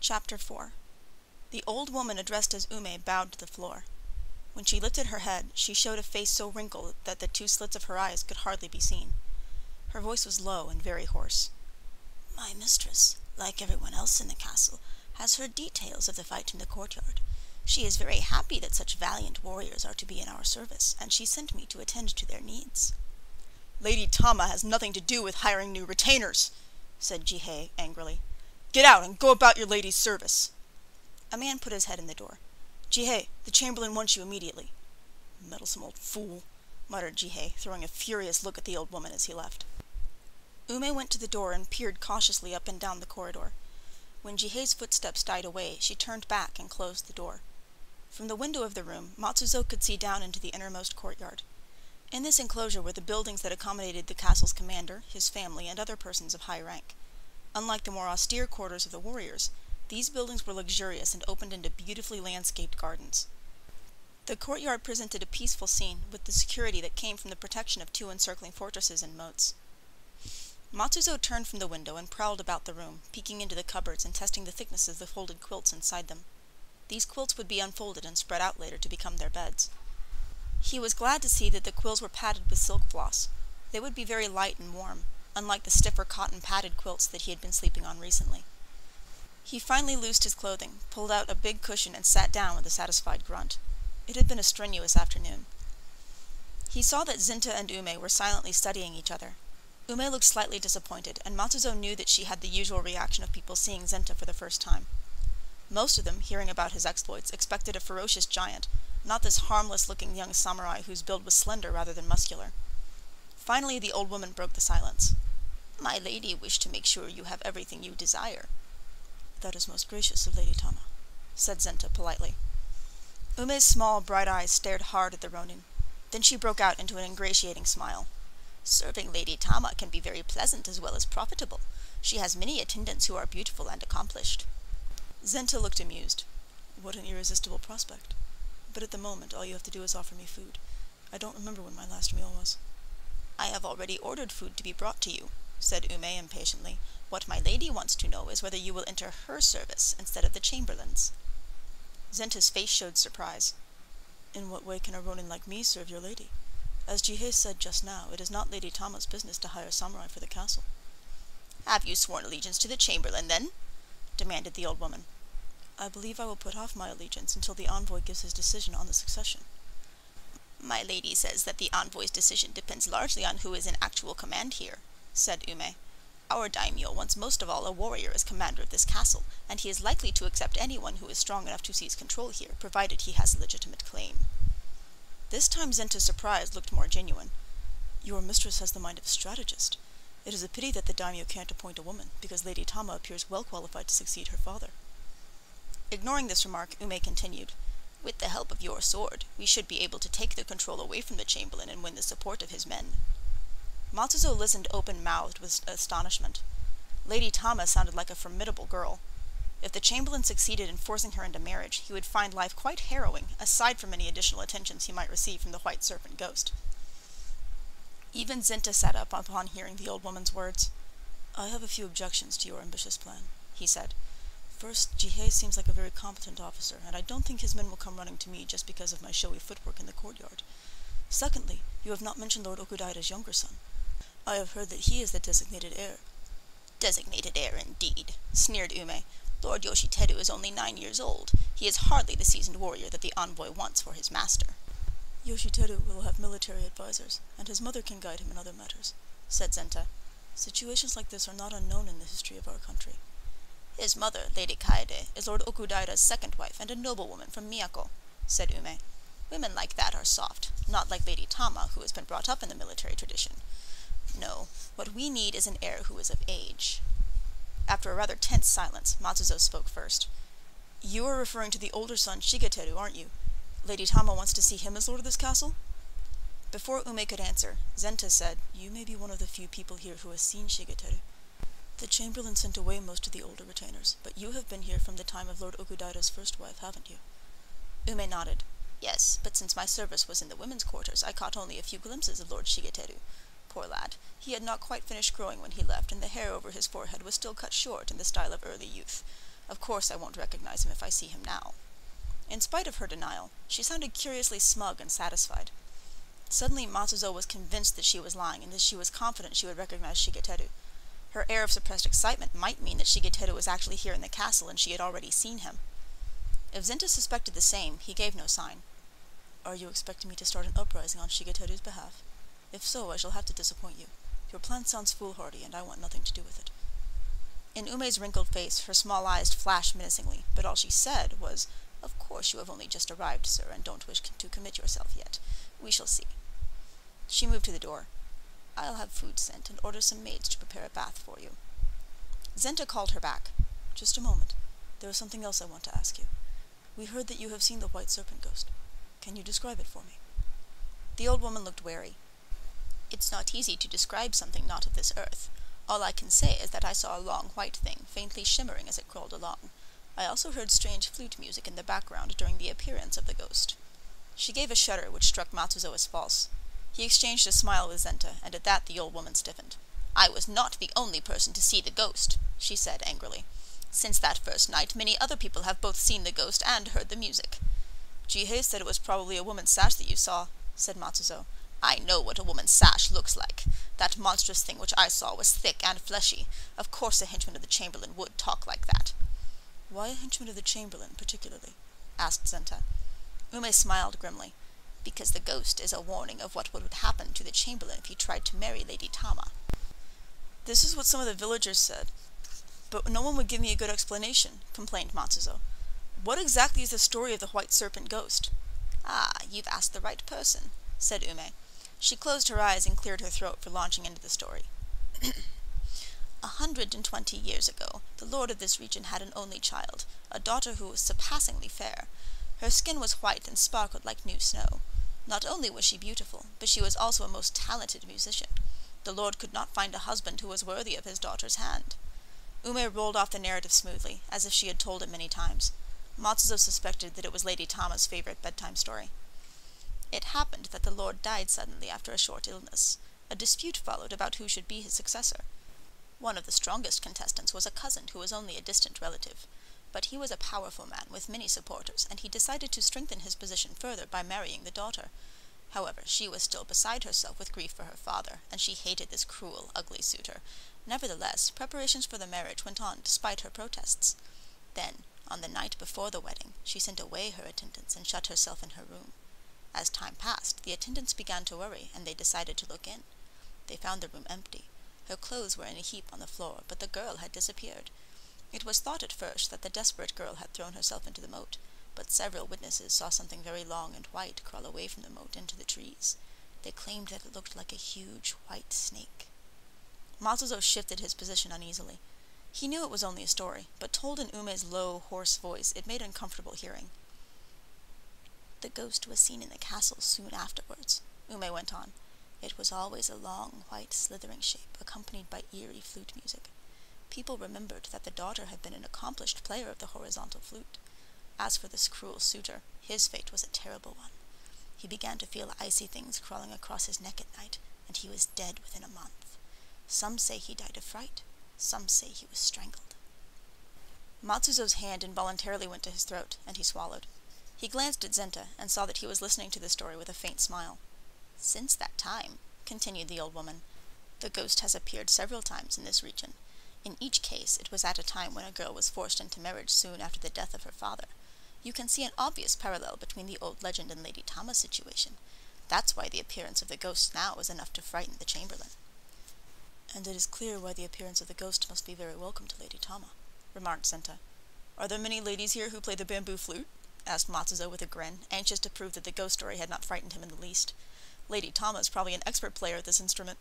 Chapter 4. The old woman addressed as Ume bowed to the floor. When she lifted her head, she showed a face so wrinkled that the two slits of her eyes could hardly be seen. Her voice was low and very hoarse. My mistress, like everyone else in the castle, has heard details of the fight in the courtyard. She is very happy that such valiant warriors are to be in our service, and she sent me to attend to their needs. Lady Tama has nothing to do with hiring new retainers, said Jihei angrily. Get out and go about your lady's service. A man put his head in the door. Jihei, the chamberlain wants you immediately. Meddlesome old fool, muttered Jihei, throwing a furious look at the old woman as he left. Ume went to the door and peered cautiously up and down the corridor. When Jihei's footsteps died away, she turned back and closed the door. From the window of the room, Matsuzo could see down into the innermost courtyard. In this enclosure were the buildings that accommodated the castle's commander, his family, and other persons of high rank. Unlike the more austere quarters of the warriors, these buildings were luxurious and opened into beautifully landscaped gardens. The courtyard presented a peaceful scene, with the security that came from the protection of two encircling fortresses and moats. Matsuzo turned from the window and prowled about the room, peeking into the cupboards and testing the thickness of the folded quilts inside them. These quilts would be unfolded and spread out later to become their beds. He was glad to see that the quills were padded with silk floss. They would be very light and warm, unlike the stiffer cotton padded quilts that he had been sleeping on recently. He finally loosed his clothing, pulled out a big cushion, and sat down with a satisfied grunt. It had been a strenuous afternoon. He saw that Zinta and Ume were silently studying each other. Ume looked slightly disappointed, and Matsuzo knew that she had the usual reaction of people seeing Zinta for the first time. Most of them, hearing about his exploits, expected a ferocious giant, not this harmless-looking young samurai whose build was slender rather than muscular. Finally, the old woman broke the silence. My lady wished to make sure you have everything you desire. That is most gracious of Lady Tama, said Zinta politely. Ume's small, bright eyes stared hard at the ronin. Then she broke out into an ingratiating smile. Serving Lady Tama can be very pleasant as well as profitable. She has many attendants who are beautiful and accomplished. Zinta looked amused. What an irresistible prospect. But at the moment, all you have to do is offer me food. I don't remember when my last meal was. I have already ordered food to be brought to you, said Ume impatiently. What my lady wants to know is whether you will enter her service instead of the chamberlain's. Zenta's face showed surprise. In what way can a ronin like me serve your lady? As Jihei said just now, it is not Lady Tama's business to hire samurai for the castle. Have you sworn allegiance to the chamberlain, then? Demanded the old woman. I believe I will put off my allegiance until the envoy gives his decision on the succession. My lady says that the envoy's decision depends largely on who is in actual command here, said Ume. Our daimyo wants most of all a warrior as commander of this castle, and he is likely to accept anyone who is strong enough to seize control here, provided he has a legitimate claim. This time Zenta's surprise looked more genuine. Your mistress has the mind of a strategist. It is a pity that the daimyo can't appoint a woman, because Lady Tama appears well qualified to succeed her father. Ignoring this remark, Ume continued. With the help of your sword, we should be able to take the control away from the chamberlain and win the support of his men. Matsuzo listened open-mouthed with astonishment. Lady Tama sounded like a formidable girl. If the chamberlain succeeded in forcing her into marriage, he would find life quite harrowing, aside from any additional attentions he might receive from the white serpent ghost. Even Zinta sat up upon hearing the old woman's words. I have a few objections to your ambitious plan, he said. First, Jihei seems like a very competent officer, and I don't think his men will come running to me just because of my showy footwork in the courtyard. Secondly, you have not mentioned Lord Okudaira's younger son. I have heard that he is the designated heir. Designated heir, indeed, sneered Ume. Lord Yoshiteru is only 9 years old. He is hardly the seasoned warrior that the envoy wants for his master. Yoshiteru will have military advisors, and his mother can guide him in other matters, said Zenta. Situations like this are not unknown in the history of our country. His mother, Lady Kaede, is Lord Okudaira's second wife and a noblewoman from Miyako, said Ume. Women like that are soft, not like Lady Tama, who has been brought up in the military tradition. No, what we need is an heir who is of age. After a rather tense silence, Matsuzo spoke first. You are referring to the older son, Shigeteru, aren't you? Lady Tama wants to see him as lord of this castle? Before Ume could answer, Zenta said, You may be one of the few people here who has seen Shigeteru. The chamberlain sent away most of the older retainers, but you have been here from the time of Lord Okudaira's first wife, haven't you? Ume nodded. Yes, but since my service was in the women's quarters, I caught only a few glimpses of Lord Shigeteru. Poor lad, he had not quite finished growing when he left, and the hair over his forehead was still cut short in the style of early youth. Of course I won't recognize him if I see him now." In spite of her denial, she sounded curiously smug and satisfied. Suddenly Matsuzo was convinced that she was lying, and that she was confident she would recognize Shigeteru. Her air of suppressed excitement might mean that Shigeteru was actually here in the castle and she had already seen him. If Zenta suspected the same, he gave no sign. "Are you expecting me to start an uprising on Shigeteru's behalf? If so, I shall have to disappoint you. Your plan sounds foolhardy, and I want nothing to do with it." In Ume's wrinkled face, her small eyes flashed menacingly, but all she said was, "Of course you have only just arrived, sir, and don't wish to commit yourself yet. We shall see." She moved to the door. "I'll have food sent and order some maids to prepare a bath for you." Zenta called her back. "Just a moment. There is something else I want to ask you. We heard that you have seen the white serpent ghost. Can you describe it for me?" The old woman looked wary. "It's not easy to describe something not of this earth. All I can say is that I saw a long white thing, faintly shimmering as it crawled along. I also heard strange flute music in the background during the appearance of the ghost." She gave a shudder which struck Matsuzo as false. He exchanged a smile with Zenta, and at that the old woman stiffened. "I was not the only person to see the ghost," she said angrily. "Since that first night, many other people have both seen the ghost and heard the music." "Jihei said it was probably a woman's sash that you saw," said Matsuzo. "I know what a woman's sash looks like. That monstrous thing which I saw was thick and fleshy. Of course a henchman of the Chamberlain would talk like that." "Why a henchman of the Chamberlain, particularly?" asked Zenta. Ume smiled grimly. "Because the ghost is a warning of what would happen to the Chamberlain if he tried to marry Lady Tama." "This is what some of the villagers said, but no one would give me a good explanation," complained Matsuzo. "What exactly is the story of the white serpent ghost?" "Ah, you've asked the right person," said Ume. She closed her eyes and cleared her throat for launching into the story. 120 years ago, the lord of this region had an only child, a daughter who was surpassingly fair. Her skin was white and sparkled like new snow. Not only was she beautiful, but she was also a most talented musician. The lord could not find a husband who was worthy of his daughter's hand. Ume rolled off the narrative smoothly, as if she had told it many times. Matsuzo suspected that it was Lady Tama's favorite bedtime story. It happened that the lord died suddenly after a short illness. A dispute followed about who should be his successor. One of the strongest contestants was a cousin who was only a distant relative. But he was a powerful man with many supporters, and he decided to strengthen his position further by marrying the daughter. However, she was still beside herself with grief for her father, and she hated this cruel, ugly suitor. Nevertheless, preparations for the marriage went on despite her protests. Then, on the night before the wedding, she sent away her attendants and shut herself in her room. As time passed, the attendants began to worry, and they decided to look in. They found the room empty. Her clothes were in a heap on the floor, but the girl had disappeared. It was thought at first that the desperate girl had thrown herself into the moat, but several witnesses saw something very long and white crawl away from the moat into the trees. They claimed that it looked like a huge white snake. Matsuzo shifted his position uneasily. He knew it was only a story, but told in Ume's low, hoarse voice, it made uncomfortable hearing. "The ghost was seen in the castle soon afterwards," Ume went on. "It was always a long, white, slithering shape, accompanied by eerie flute music. People remembered that the daughter had been an accomplished player of the horizontal flute. As for this cruel suitor, his fate was a terrible one. He began to feel icy things crawling across his neck at night, and he was dead within a month. Some say he died of fright, some say he was strangled." Matsuzo's hand involuntarily went to his throat, and he swallowed. He glanced at Zenta and saw that he was listening to the story with a faint smile. "Since that time," continued the old woman, "the ghost has appeared several times in this region. In each case, it was at a time when a girl was forced into marriage soon after the death of her father. You can see an obvious parallel between the old legend and Lady Tama's situation. That's why the appearance of the ghost now is enough to frighten the Chamberlain." "And it is clear why the appearance of the ghost must be very welcome to Lady Tama," remarked Zenta. "Are there many ladies here who play the bamboo flute?" asked Matsuzo with a grin, anxious to prove that the ghost story had not frightened him in the least. "Lady Tama is probably an expert player at this instrument."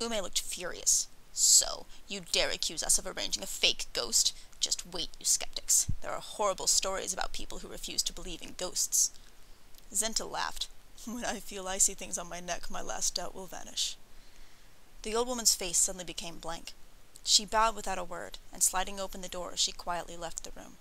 Ume looked furious. "So, you dare accuse us of arranging a fake ghost? Just wait, you skeptics. There are horrible stories about people who refuse to believe in ghosts." Zenta laughed. "When I feel icy things on my neck, my last doubt will vanish." The old woman's face suddenly became blank. She bowed without a word, and sliding open the door, she quietly left the room.